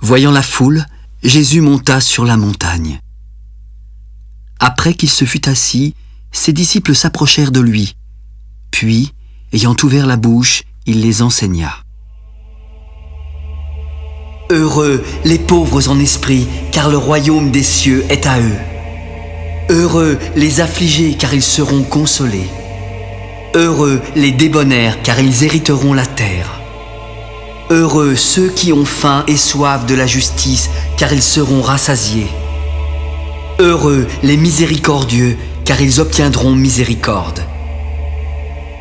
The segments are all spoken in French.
Voyant la foule, Jésus monta sur la montagne. Après qu'il se fut assis, ses disciples s'approchèrent de lui. Puis, ayant ouvert la bouche, il les enseigna. Heureux les pauvres en esprit, car le royaume des cieux est à eux. Heureux les affligés, car ils seront consolés. Heureux les débonnaires, car ils hériteront la terre. Heureux ceux qui ont faim et soif de la justice, car ils seront rassasiés. Heureux les miséricordieux, car ils obtiendront miséricorde.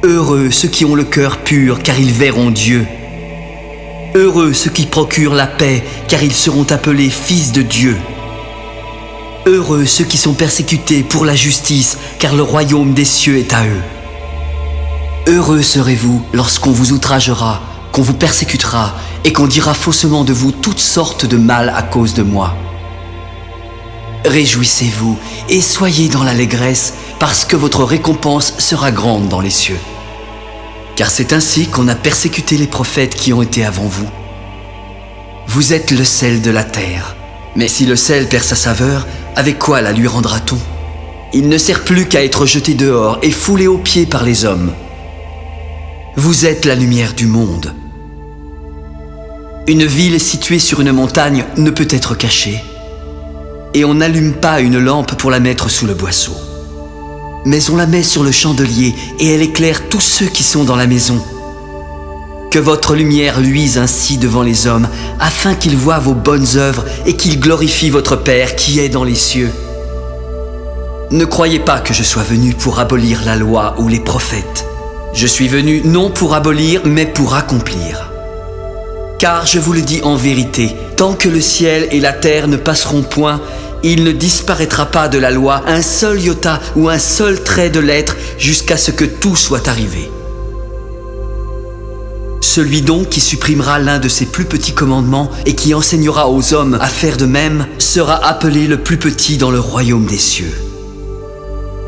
Heureux ceux qui ont le cœur pur, car ils verront Dieu. Heureux ceux qui procurent la paix, car ils seront appelés fils de Dieu. Heureux ceux qui sont persécutés pour la justice, car le royaume des cieux est à eux. Heureux serez-vous lorsqu'on vous outragera, qu'on vous persécutera et qu'on dira faussement de vous toutes sortes de mal à cause de moi. Réjouissez-vous et soyez dans l'allégresse, parce que votre récompense sera grande dans les cieux. Car c'est ainsi qu'on a persécuté les prophètes qui ont été avant vous. Vous êtes le sel de la terre. Mais si le sel perd sa saveur, avec quoi la lui rendra-t-on? Il ne sert plus qu'à être jeté dehors et foulé aux pieds par les hommes. Vous êtes la lumière du monde. Une ville située sur une montagne ne peut être cachée. Et on n'allume pas une lampe pour la mettre sous le boisseau. Mais on la met sur le chandelier et elle éclaire tous ceux qui sont dans la maison. Que votre lumière luise ainsi devant les hommes, afin qu'ils voient vos bonnes œuvres et qu'ils glorifient votre Père qui est dans les cieux. Ne croyez pas que je sois venu pour abolir la loi ou les prophètes. Je suis venu non pour abolir, mais pour accomplir. Car je vous le dis en vérité, tant que le ciel et la terre ne passeront point, il ne disparaîtra pas de la loi un seul iota ou un seul trait de lettre jusqu'à ce que tout soit arrivé. Celui donc qui supprimera l'un de ces plus petits commandements et qui enseignera aux hommes à faire de même sera appelé le plus petit dans le royaume des cieux.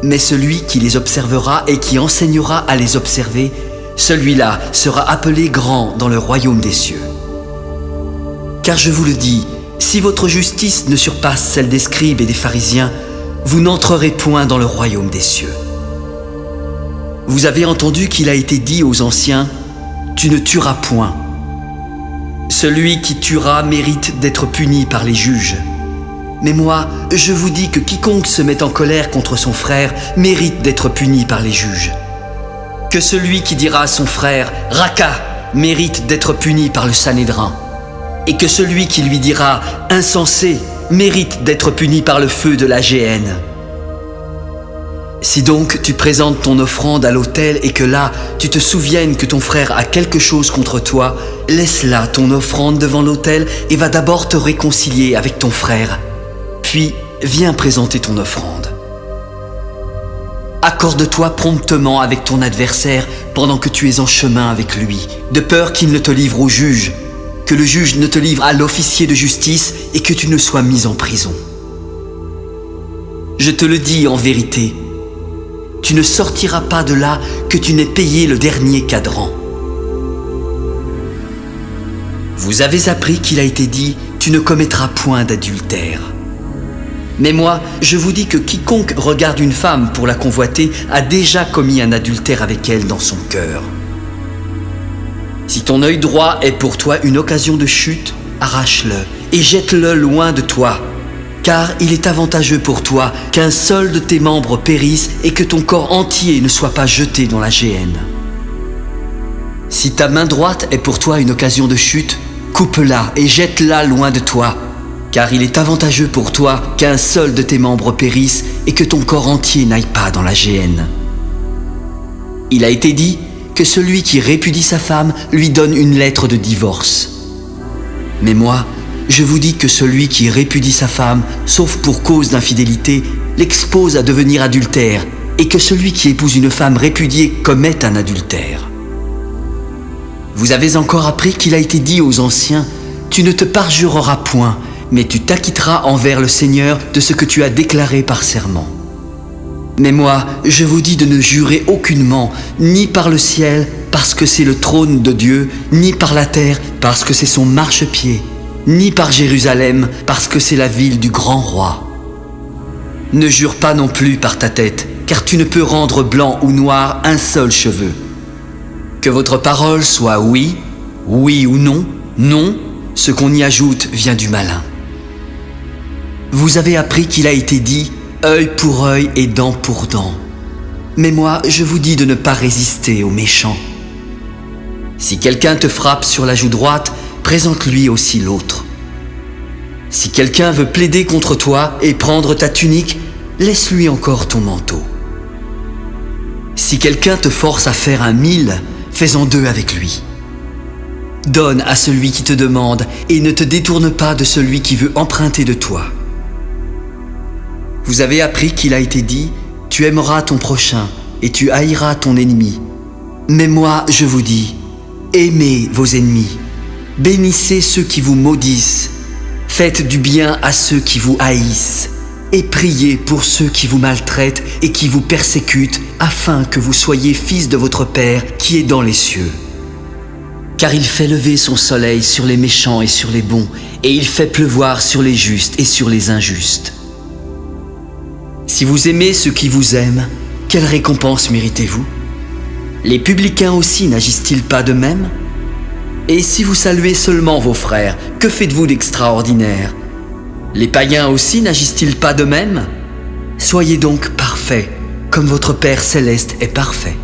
Mais celui qui les observera et qui enseignera à les observer, celui-là sera appelé grand dans le royaume des cieux. Car je vous le dis, si votre justice ne surpasse celle des scribes et des pharisiens, vous n'entrerez point dans le royaume des cieux. Vous avez entendu qu'il a été dit aux anciens, « Tu ne tueras point ». Celui qui tuera mérite d'être puni par les juges. Mais moi, je vous dis que quiconque se met en colère contre son frère mérite d'être puni par les juges. Que celui qui dira à son frère « Raka » mérite d'être puni par le Sanhédrin. Et que celui qui lui dira « Insensé » mérite d'être puni par le feu de la géhenne. Si donc tu présentes ton offrande à l'autel et que là, tu te souviennes que ton frère a quelque chose contre toi, laisse là ton offrande devant l'autel et va d'abord te réconcilier avec ton frère. Puis, viens présenter ton offrande. Accorde-toi promptement avec ton adversaire pendant que tu es en chemin avec lui, de peur qu'il ne te livre au juge, que le juge ne te livre à l'officier de justice et que tu ne sois mis en prison. Je te le dis en vérité, tu ne sortiras pas de là que tu n'aies payé le dernier cadran. Vous avez appris qu'il a été dit « Tu ne commettras point d'adultère ». Mais moi, je vous dis que quiconque regarde une femme pour la convoiter a déjà commis un adultère avec elle dans son cœur. Si ton œil droit est pour toi une occasion de chute, arrache-le et jette-le loin de toi. Car il est avantageux pour toi qu'un seul de tes membres périsse et que ton corps entier ne soit pas jeté dans la géhenne. Si ta main droite est pour toi une occasion de chute, coupe-la et jette-la loin de toi. Car il est avantageux pour toi qu'un seul de tes membres périsse et que ton corps entier n'aille pas dans la géhenne. Il a été dit que celui qui répudie sa femme lui donne une lettre de divorce. Mais moi, je vous dis que celui qui répudie sa femme, sauf pour cause d'infidélité, l'expose à devenir adultère, et que celui qui épouse une femme répudiée commet un adultère. Vous avez encore appris qu'il a été dit aux anciens, « Tu ne te parjureras point, mais tu t'acquitteras envers le Seigneur de ce que tu as déclaré par serment. » Mais moi, je vous dis de ne jurer aucunement, ni par le ciel, parce que c'est le trône de Dieu, ni par la terre, parce que c'est son marchepied, ni par Jérusalem, parce que c'est la ville du grand roi. Ne jure pas non plus par ta tête, car tu ne peux rendre blanc ou noir un seul cheveu. Que votre parole soit oui, oui ou non, non, ce qu'on y ajoute vient du malin. Vous avez appris qu'il a été dit « œil pour œil et dent pour dent ». Mais moi, je vous dis de ne pas résister aux méchants. Si quelqu'un te frappe sur la joue droite, présente-lui aussi l'autre. Si quelqu'un veut plaider contre toi et prendre ta tunique, laisse-lui encore ton manteau. Si quelqu'un te force à faire 1 000, fais-en 2 avec lui. Donne à celui qui te demande et ne te détourne pas de celui qui veut emprunter de toi. Vous avez appris qu'il a été dit « Tu aimeras ton prochain et tu haïras ton ennemi ». Mais moi, je vous dis, aimez vos ennemis, bénissez ceux qui vous maudissent, faites du bien à ceux qui vous haïssent et priez pour ceux qui vous maltraitent et qui vous persécutent, afin que vous soyez fils de votre Père qui est dans les cieux. Car il fait lever son soleil sur les méchants et sur les bons, et il fait pleuvoir sur les justes et sur les injustes. Si vous aimez ceux qui vous aiment, quelle récompense méritez-vous? Les publicains aussi n'agissent-ils pas de même? Et si vous saluez seulement vos frères, que faites-vous d'extraordinaire? Les païens aussi n'agissent-ils pas de même? Soyez donc parfaits, comme votre Père céleste est parfait.